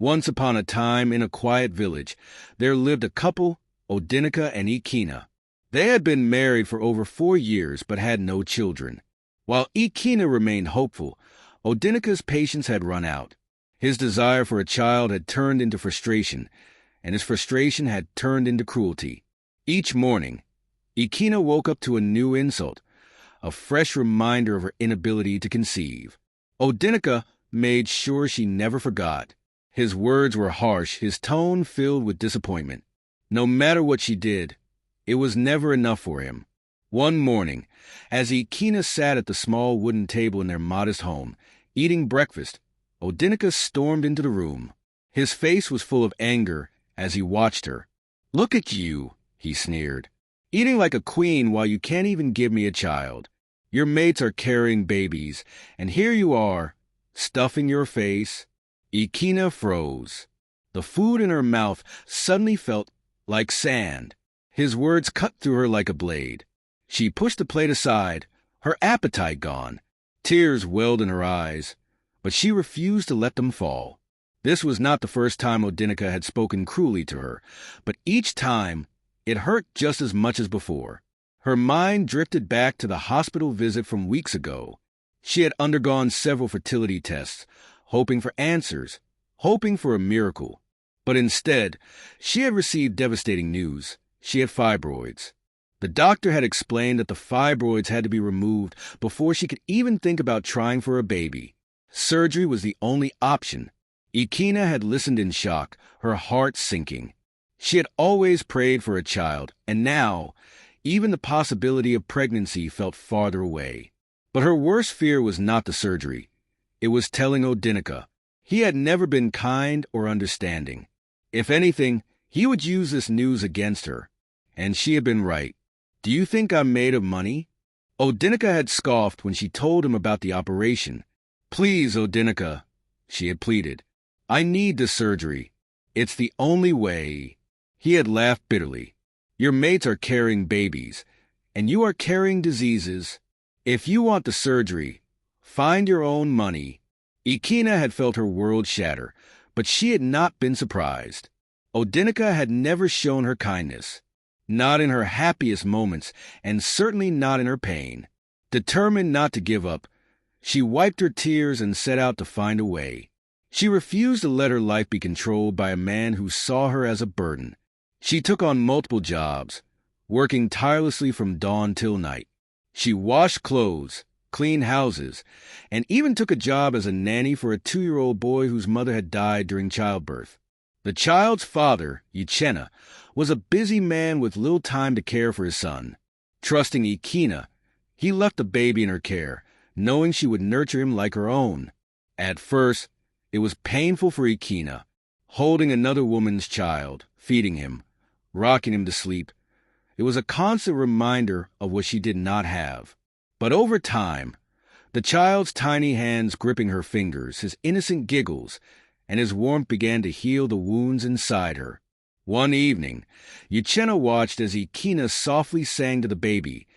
Once upon a time, in a quiet village, there lived a couple, Odinica and Ekena. They had been married for over 4 years but had no children. While Ekena remained hopeful, Odinica's patience had run out. His desire for a child had turned into frustration, and his frustration had turned into cruelty. Each morning, Ekena woke up to a new insult, a fresh reminder of her inability to conceive. Odinica made sure she never forgot. His words were harsh, his tone filled with disappointment. No matter what she did, it was never enough for him. One morning, as Ekena sat at the small wooden table in their modest home, eating breakfast, Odinica stormed into the room. His face was full of anger as he watched her. "Look at you," he sneered, "eating like a queen while you can't even give me a child. Your mates are carrying babies, and here you are, stuffing your face." Ekena froze. The food in her mouth suddenly felt like sand. His words cut through her like a blade. She pushed the plate aside, her appetite gone. Tears welled in her eyes, but she refused to let them fall. This was not the first time Odinica had spoken cruelly to her, but each time it hurt just as much as before. Her mind drifted back to the hospital visit from weeks ago. She had undergone several fertility tests, hoping for answers, hoping for a miracle. But instead, she had received devastating news. She had fibroids. The doctor had explained that the fibroids had to be removed before she could even think about trying for a baby. Surgery was the only option. Ekena had listened in shock, her heart sinking. She had always prayed for a child, and now, even the possibility of pregnancy felt farther away. But her worst fear was not the surgery. It was telling Odinica. He had never been kind or understanding. If anything, he would use this news against her. And she had been right. "Do you think I'm made of money?" Odinica had scoffed when she told him about the operation. "Please, Odinica," she had pleaded. "I need the surgery. It's the only way." He had laughed bitterly. "Your mates are carrying babies, and you are carrying diseases. If you want the surgery, find your own money." Ekena had felt her world shatter, but she had not been surprised. Odinica had never shown her kindness. Not in her happiest moments, and certainly not in her pain. Determined not to give up, she wiped her tears and set out to find a way. She refused to let her life be controlled by a man who saw her as a burden. She took on multiple jobs, working tirelessly from dawn till night. She washed clothes, cleaned houses, and even took a job as a nanny for a 2-year-old boy whose mother had died during childbirth. The child's father, Ekena, was a busy man with little time to care for his son. Trusting Ekena, he left the baby in her care, knowing she would nurture him like her own. At first, it was painful for Ekena, holding another woman's child, feeding him, rocking him to sleep. It was a constant reminder of what she did not have. But over time, the child's tiny hands gripping her fingers, his innocent giggles, and his warmth began to heal the wounds inside her. One evening, Ekena watched as Ekena softly sang to the baby,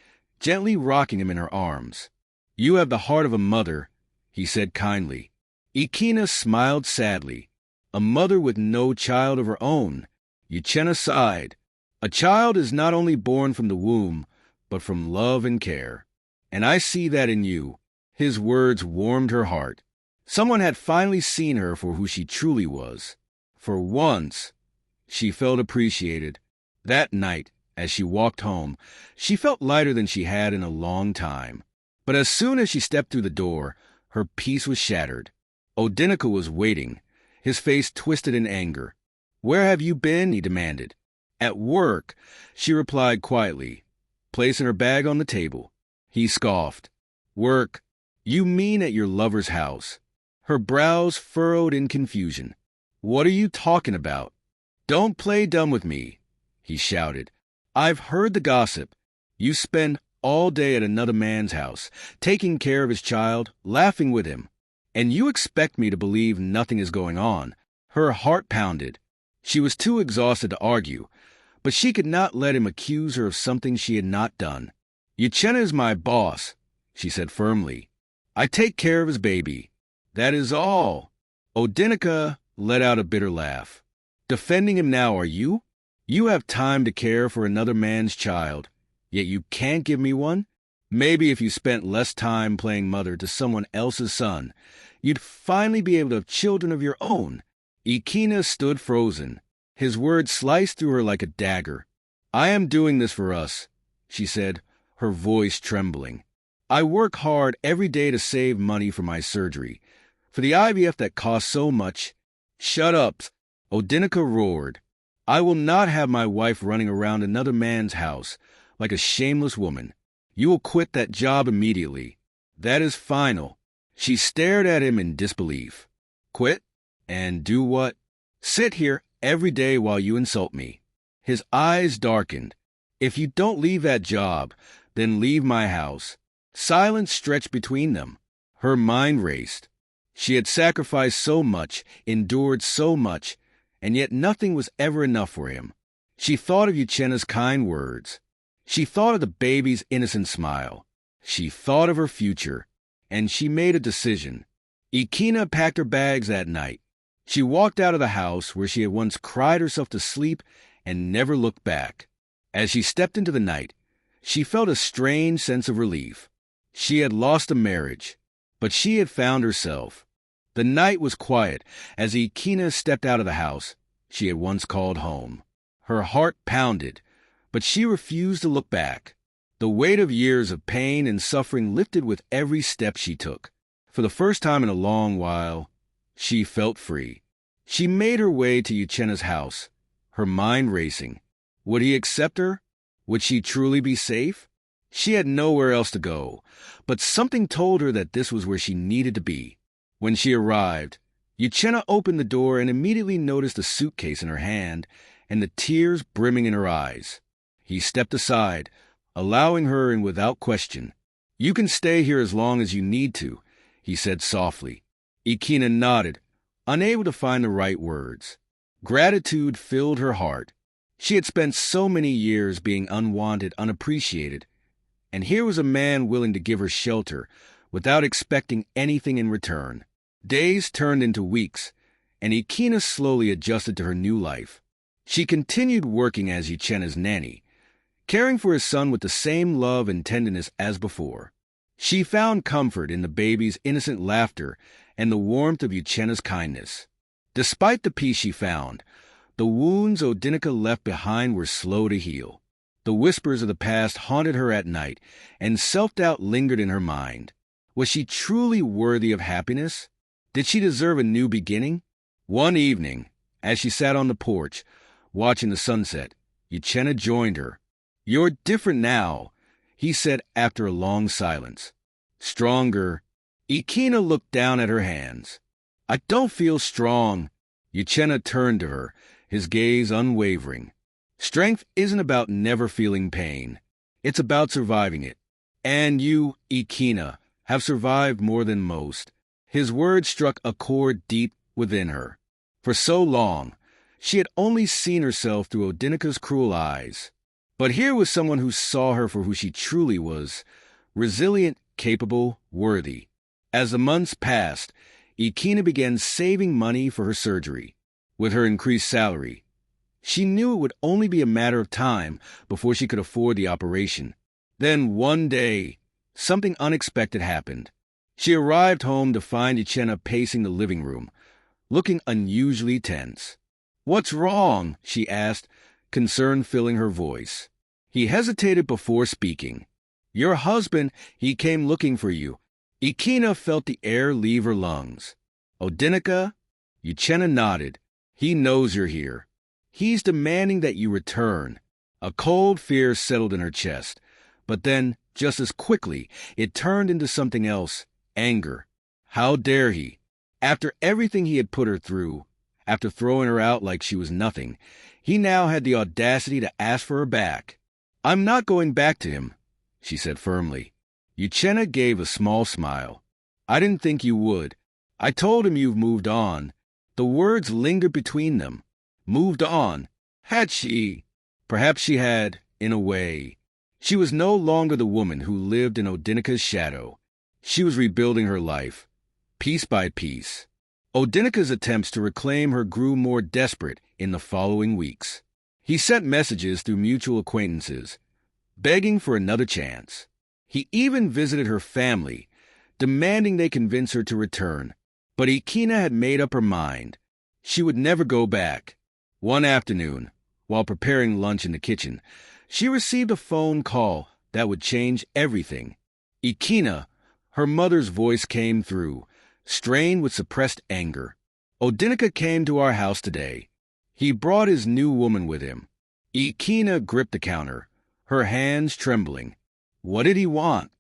gently rocking him in her arms. "You have the heart of a mother," he said kindly. Ekena smiled sadly. A mother with no child of her own. Ekena sighed. "A child is not only born from the womb, but from love and care. And I see that in you." His words warmed her heart. Someone had finally seen her for who she truly was. For once, she felt appreciated. That night, as she walked home, she felt lighter than she had in a long time. But as soon as she stepped through the door, her peace was shattered. Odinica was waiting, his face twisted in anger. "Where have you been?" he demanded. "At work," she replied quietly, placing her bag on the table. He scoffed. "Work? You mean at your lover's house?" Her brows furrowed in confusion. "What are you talking about?" "Don't play dumb with me," he shouted. "I've heard the gossip. You spend all day at another man's house, taking care of his child, laughing with him. And you expect me to believe nothing is going on." Her heart pounded. She was too exhausted to argue, but she could not let him accuse her of something she had not done. "Ekena is my boss," she said firmly. "I take care of his baby. That is all." Odinica let out a bitter laugh. Defending him now, are you? You have time to care for another man's child, yet you can't give me one? Maybe if you spent less time playing mother to someone else's son, you'd finally be able to have children of your own. Ekena stood frozen. His words sliced through her like a dagger. I am doing this for us, she said, her voice trembling. I work hard every day to save money for my surgery. For the IVF that costs so much. Shut up, Odinica roared. I will not have my wife running around another man's house like a shameless woman. You will quit that job immediately. That is final. She stared at him in disbelief. Quit? And do what? Sit here every day while you insult me. His eyes darkened. If you don't leave that job, then leave my house. Silence stretched between them. Her mind raced. She had sacrificed so much, endured so much, and yet nothing was ever enough for him. She thought of Uchena's kind words. She thought of the baby's innocent smile. She thought of her future, and she made a decision. Ekena packed her bags that night. She walked out of the house where she had once cried herself to sleep and never looked back. As she stepped into the night, she felt a strange sense of relief. She had lost a marriage, but she had found herself. The night was quiet as Ekena stepped out of the house she had once called home. Her heart pounded, but she refused to look back. The weight of years of pain and suffering lifted with every step she took. For the first time in a long while, she felt free. She made her way to Uchena's house, her mind racing. Would he accept her? Would she truly be safe? She had nowhere else to go, but something told her that this was where she needed to be. When she arrived, Uchena opened the door and immediately noticed a suitcase in her hand and the tears brimming in her eyes. He stepped aside, allowing her in without question. You can stay here as long as you need to, he said softly. Ekena nodded, unable to find the right words. Gratitude filled her heart. She had spent so many years being unwanted, unappreciated, and here was a man willing to give her shelter without expecting anything in return. Days turned into weeks, and Ekena slowly adjusted to her new life. She continued working as Uchena's nanny, caring for his son with the same love and tenderness as before. She found comfort in the baby's innocent laughter and the warmth of Uchena's kindness. Despite the peace she found, the wounds Odinica left behind were slow to heal. The whispers of the past haunted her at night, and self-doubt lingered in her mind. Was she truly worthy of happiness? Did she deserve a new beginning? One evening, as she sat on the porch, watching the sunset, Uchena joined her. You're different now, he said after a long silence. Stronger. Ekena looked down at her hands. I don't feel strong. Uchena turned to her, his gaze unwavering. Strength isn't about never feeling pain. It's about surviving it. And you, Ekena, have survived more than most. His words struck a chord deep within her. For so long, she had only seen herself through Odinica's cruel eyes. But here was someone who saw her for who she truly was, resilient, capable, worthy. As the months passed, Ekena began saving money for her surgery. With her increased salary, she knew it would only be a matter of time before she could afford the operation. Then one day, something unexpected happened. She arrived home to find Uchena pacing the living room, looking unusually tense. What's wrong? She asked, concern filling her voice. He hesitated before speaking. Your husband, he came looking for you. Ekena felt the air leave her lungs. Odinica? Uchena nodded. He knows you're here. He's demanding that you return. A cold fear settled in her chest, but then, just as quickly, it turned into something else, anger. How dare he? After everything he had put her through, after throwing her out like she was nothing, he now had the audacity to ask for her back. I'm not going back to him, she said firmly. Uchena gave a small smile. I didn't think you would. I told him you've moved on. The words lingered between them. Moved on. Had she? Perhaps she had, in a way. She was no longer the woman who lived in Odinica's shadow. She was rebuilding her life, piece by piece. Odinika's attempts to reclaim her grew more desperate in the following weeks. He sent messages through mutual acquaintances, begging for another chance. He even visited her family, demanding they convince her to return. But Ekena had made up her mind. She would never go back. One afternoon, while preparing lunch in the kitchen, she received a phone call that would change everything. Ekena, her mother's voice came through, strained with suppressed anger. Odinika came to our house today. He brought his new woman with him. Ekena gripped the counter, her hands trembling. What did he want?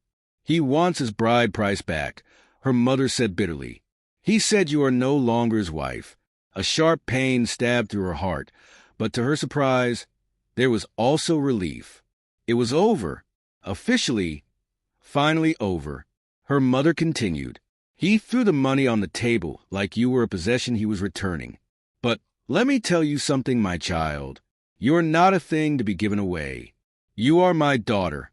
He wants his bride price back, her mother said bitterly. He said you are no longer his wife. A sharp pain stabbed through her heart, but to her surprise, there was also relief. It was over. Officially, finally over. Her mother continued. He threw the money on the table like you were a possession he was returning. But let me tell you something, my child. You are not a thing to be given away. You are my daughter,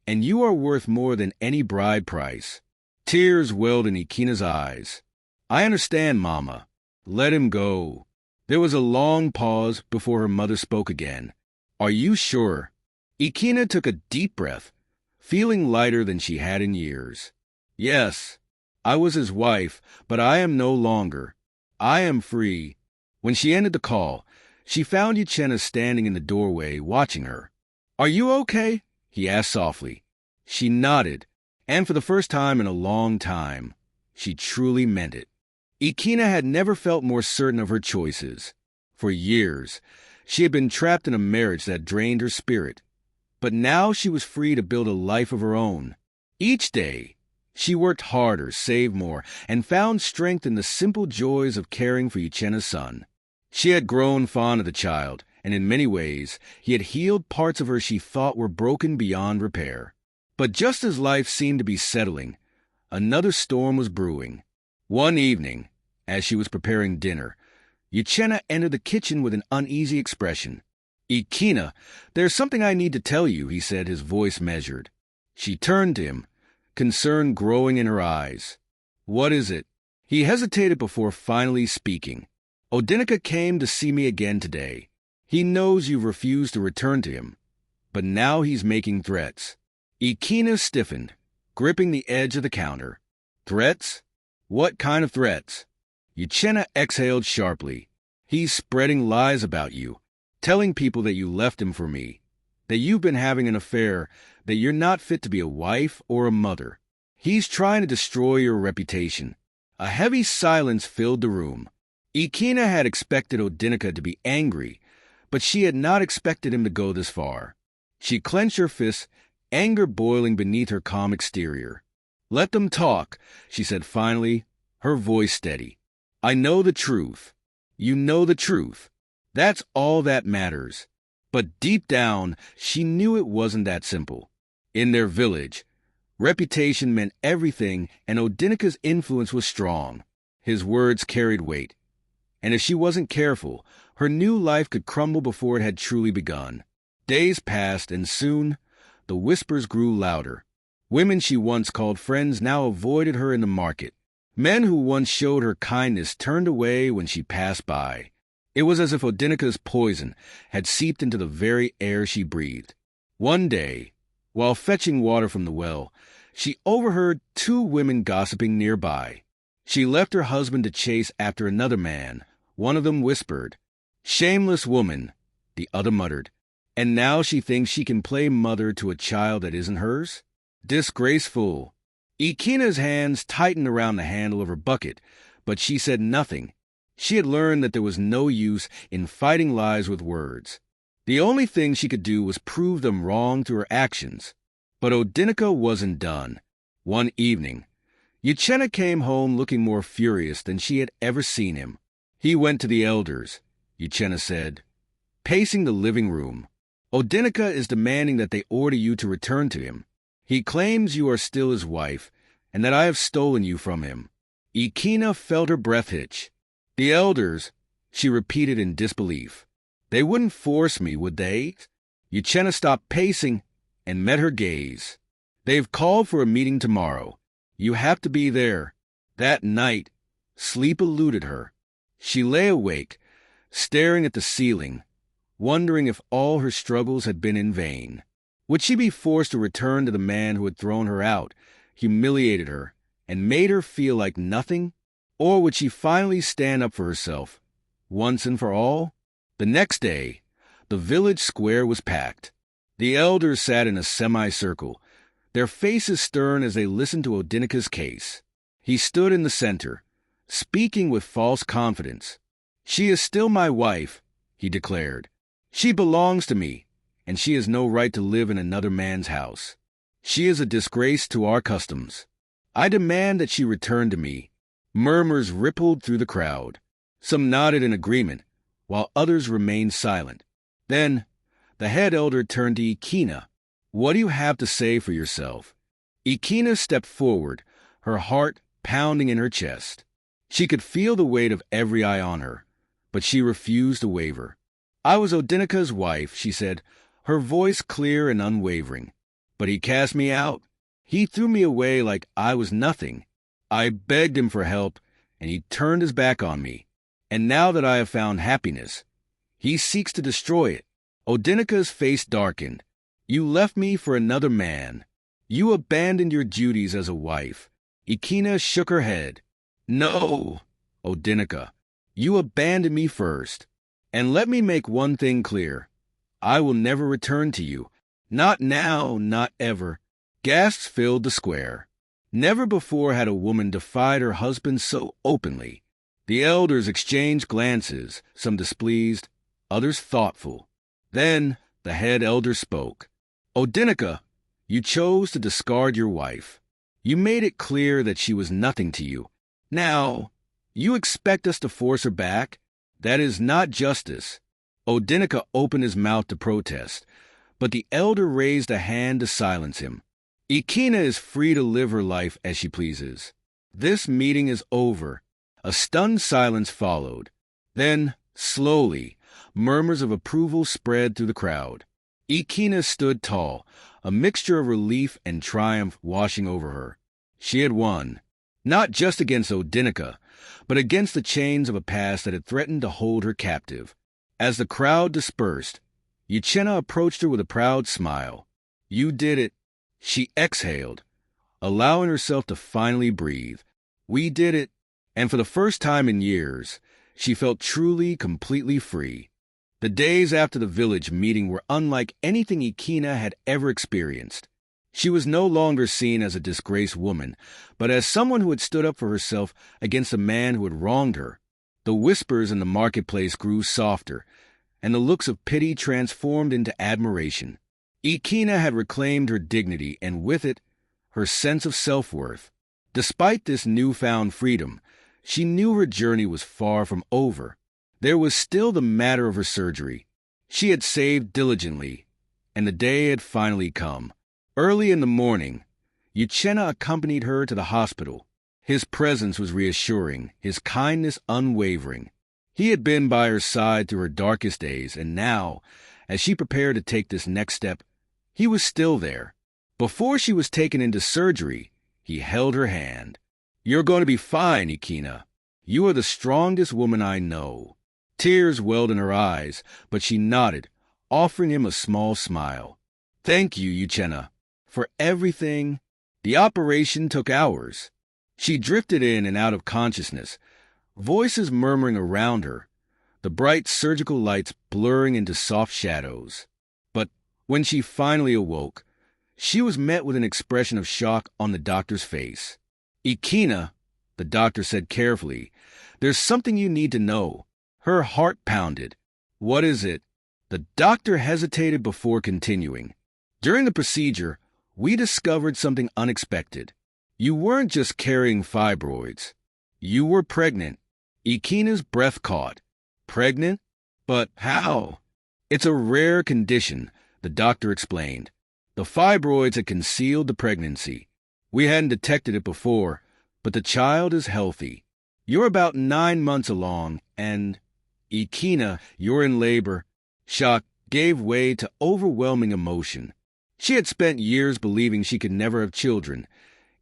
and you are worth more than any bride price. Tears welled in Ekena's eyes. I understand, Mama. Let him go. There was a long pause before her mother spoke again. Are you sure? Ekena took a deep breath, feeling lighter than she had in years. Yes, I was his wife, but I am no longer. I am free. When she ended the call, she found Ekena standing in the doorway, watching her. Are you okay? He asked softly. She nodded, and for the first time in a long time, she truly meant it. Ekena had never felt more certain of her choices. For years, she had been trapped in a marriage that drained her spirit. But now she was free to build a life of her own. Each day, she worked harder, saved more, and found strength in the simple joys of caring for Ekena's son. She had grown fond of the child, and in many ways, he had healed parts of her she thought were broken beyond repair. But just as life seemed to be settling, another storm was brewing. One evening, as she was preparing dinner, Ekena entered the kitchen with an uneasy expression. Ekena, there's something I need to tell you, he said, his voice measured. She turned to him, concern growing in her eyes. What is it? He hesitated before finally speaking. Odinika came to see me again today. He knows you've refused to return to him, but now he's making threats. Ekena stiffened, gripping the edge of the counter. Threats? What kind of threats? Ekena exhaled sharply. He's spreading lies about you, telling people that you left him for me, that you've been having an affair, that you're not fit to be a wife or a mother. He's trying to destroy your reputation. A heavy silence filled the room. Ekena had expected Odinika to be angry, but she had not expected him to go this far. She clenched her fists, anger boiling beneath her calm exterior. Let them talk, she said finally, her voice steady. I know the truth. You know the truth. That's all that matters. But deep down, she knew it wasn't that simple. In their village, reputation meant everything, and Odinika's influence was strong. His words carried weight. And if she wasn't careful, her new life could crumble before it had truly begun. Days passed, and soon, the whispers grew louder. Women she once called friends now avoided her in the market. Men who once showed her kindness turned away when she passed by. It was as if Odinika's poison had seeped into the very air she breathed. One day, while fetching water from the well, she overheard two women gossiping nearby. She left her husband to chase after another man. One of them whispered, "Shameless woman," the other muttered. And now she thinks she can play mother to a child that isn't hers? Disgraceful. Ekena's hands tightened around the handle of her bucket, but she said nothing. She had learned that there was no use in fighting lies with words. The only thing she could do was prove them wrong through her actions. But Odinika wasn't done. One evening, Ekena came home looking more furious than she had ever seen him. He went to the elders, Ekena said, pacing the living room. Odinika is demanding that they order you to return to him. He claims you are still his wife, and that I have stolen you from him. Ekena felt her breath hitch. The elders, she repeated in disbelief. They wouldn't force me, would they? Ekena stopped pacing and met her gaze. They've called for a meeting tomorrow. You have to be there. That night, Sleep eluded her. She lay awake, staring at the ceiling, wondering if all her struggles had been in vain. Would she be forced to return to the man who had thrown her out, humiliated her, and made her feel like nothing? Or would she finally stand up for herself, once and for all? The next day, the village square was packed. The elders sat in a semicircle, their faces stern as they listened to Odinika's case. He stood in the center, speaking with false confidence. "She is still my wife," he declared. "She belongs to me, and she has no right to live in another man's house. She is a disgrace to our customs. I demand that she return to me." Murmurs rippled through the crowd. Some nodded in agreement, while others remained silent. Then, the head elder turned to Ekena. "What do you have to say for yourself?" Ekena stepped forward, her heart pounding in her chest. She could feel the weight of every eye on her, but she refused to waver. "I was Odinika's wife," she said, her voice clear and unwavering. "But he cast me out. He threw me away like I was nothing. I begged him for help, and he turned his back on me. And now that I have found happiness, he seeks to destroy it." Odinika's face darkened. "You left me for another man. You abandoned your duties as a wife." Ekena shook her head. "No, Odinika, you abandoned me first. And let me make one thing clear. I will never return to you. Not now, not ever." Gasps filled the square. Never before had a woman defied her husband so openly. The elders exchanged glances, some displeased, others thoughtful. Then the head elder spoke. "Odinika, you chose to discard your wife. You made it clear that she was nothing to you. Now, you expect us to force her back? That is not justice." Odinika opened his mouth to protest, but the elder raised a hand to silence him. "Ekena is free to live her life as she pleases. This meeting is over." A stunned silence followed. Then, slowly, murmurs of approval spread through the crowd. Ekena stood tall, a mixture of relief and triumph washing over her. She had won, not just against Odinika, but against the chains of a past that had threatened to hold her captive. As the crowd dispersed, Ekena approached her with a proud smile. "You did it," she exhaled, allowing herself to finally breathe. "We did it." And for the first time in years, she felt truly, completely free. The days after the village meeting were unlike anything Ekena had ever experienced. She was no longer seen as a disgraced woman, but as someone who had stood up for herself against a man who had wronged her. The whispers in the marketplace grew softer, and the looks of pity transformed into admiration. Ekena had reclaimed her dignity, and with it, her sense of self-worth. Despite this newfound freedom, she knew her journey was far from over. There was still the matter of her surgery. She had saved diligently, and the day had finally come. Early in the morning, Ekena accompanied her to the hospital. His presence was reassuring, his kindness unwavering. He had been by her side through her darkest days, and now, as she prepared to take this next step, he was still there. Before she was taken into surgery, he held her hand. "You're going to be fine, Ekena. You are the strongest woman I know." Tears welled in her eyes, but she nodded, offering him a small smile. "Thank you, Ekena, for everything." The operation took hours. She drifted in and out of consciousness, voices murmuring around her, the bright surgical lights blurring into soft shadows. But when she finally awoke, she was met with an expression of shock on the doctor's face. "Ekena," the doctor said carefully, "there's something you need to know." Her heart pounded. "What is it?" The doctor hesitated before continuing. "During the procedure, we discovered something unexpected. You weren't just carrying fibroids. You were pregnant." Ekena's breath caught. "Pregnant? But how?" "It's a rare condition," the doctor explained. "The fibroids had concealed the pregnancy. We hadn't detected it before, but the child is healthy. You're about 9 months along, and, Ekena, you're in labor." Shock gave way to overwhelming emotion. She had spent years believing she could never have children,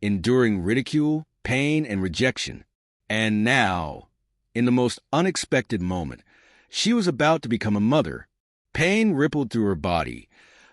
enduring ridicule, pain, and rejection. And now, in the most unexpected moment, she was about to become a mother. Pain rippled through her body,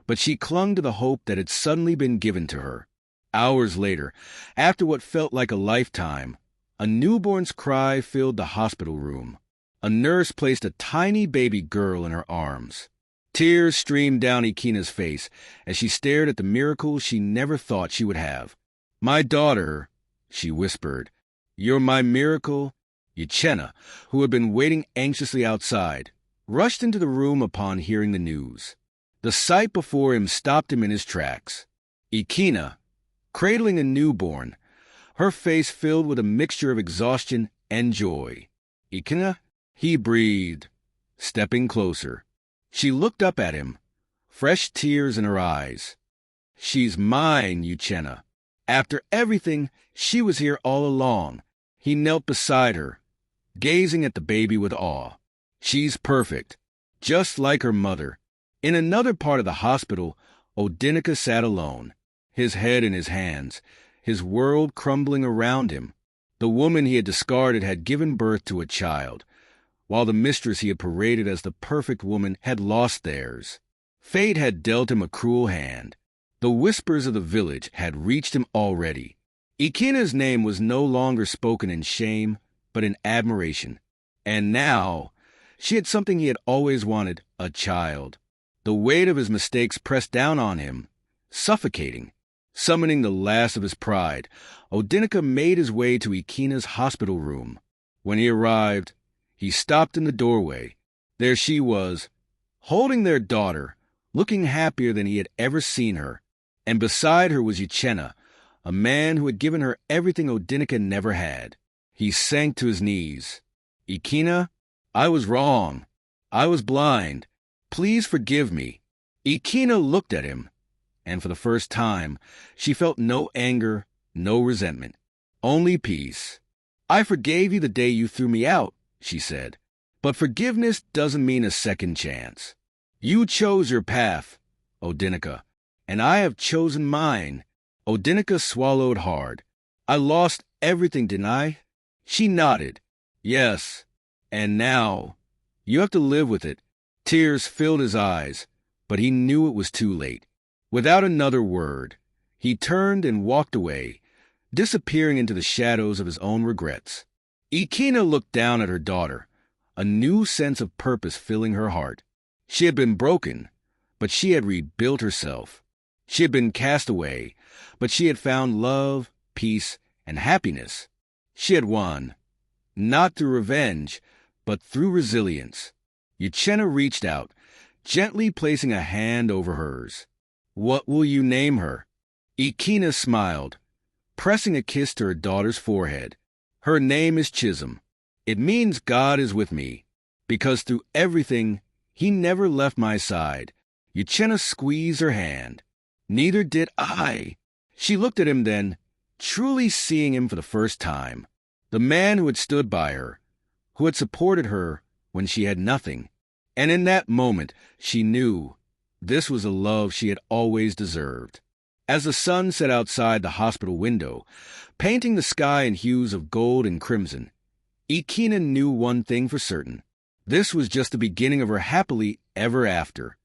but she clung to the hope that had suddenly been given to her. Hours later, after what felt like a lifetime, a newborn's cry filled the hospital room. A nurse placed a tiny baby girl in her arms. Tears streamed down Ekena's face as she stared at the miracle she never thought she would have. "My daughter," she whispered. "You're my miracle." Ekena, who had been waiting anxiously outside, rushed into the room upon hearing the news. The sight before him stopped him in his tracks. Ekena, cradling a newborn, her face filled with a mixture of exhaustion and joy. "Ekena," he breathed, stepping closer. She looked up at him, fresh tears in her eyes. "She's mine, Ekena. After everything, she was here all along." He knelt beside her, gazing at the baby with awe. "She's perfect, just like her mother." In another part of the hospital, Odinika sat alone, his head in his hands, his world crumbling around him. The woman he had discarded had given birth to a child, while the mistress he had paraded as the perfect woman had lost theirs. Fate had dealt him a cruel hand. The whispers of the village had reached him already. Ekena's name was no longer spoken in shame, but in admiration. And now, she had something he had always wanted, a child. The weight of his mistakes pressed down on him, suffocating. Summoning the last of his pride, Odinika made his way to Ekena's hospital room. When he arrived, he stopped in the doorway. There she was, holding their daughter, looking happier than he had ever seen her. And beside her was Ekena, a man who had given her everything Odinika never had. He sank to his knees. "Ekena, I was wrong. I was blind. Please forgive me." Ekena looked at him, and for the first time, she felt no anger, no resentment, only peace. "I forgave you the day you threw me out," she said. "But forgiveness doesn't mean a second chance. You chose your path, Odinika, and I have chosen mine." Odinika swallowed hard. "I lost everything, didn't I?" She nodded. "Yes. And now, you have to live with it." Tears filled his eyes, but he knew it was too late. Without another word, he turned and walked away, disappearing into the shadows of his own regrets. Ekena looked down at her daughter, a new sense of purpose filling her heart. She had been broken, but she had rebuilt herself. She had been cast away, but she had found love, peace, and happiness. She had won, not through revenge, but through resilience. Ekena reached out, gently placing a hand over hers. "What will you name her?" Ekena smiled, pressing a kiss to her daughter's forehead. "Her name is Chisholm. It means God is with me, because through everything, he never left my side." Ekena squeezed her hand. "Neither did I." She looked at him then, truly seeing him for the first time. The man who had stood by her, who had supported her when she had nothing. And in that moment, she knew this was a love she had always deserved. As the sun set outside the hospital window, painting the sky in hues of gold and crimson, Ekena knew one thing for certain. This was just the beginning of her happily ever after.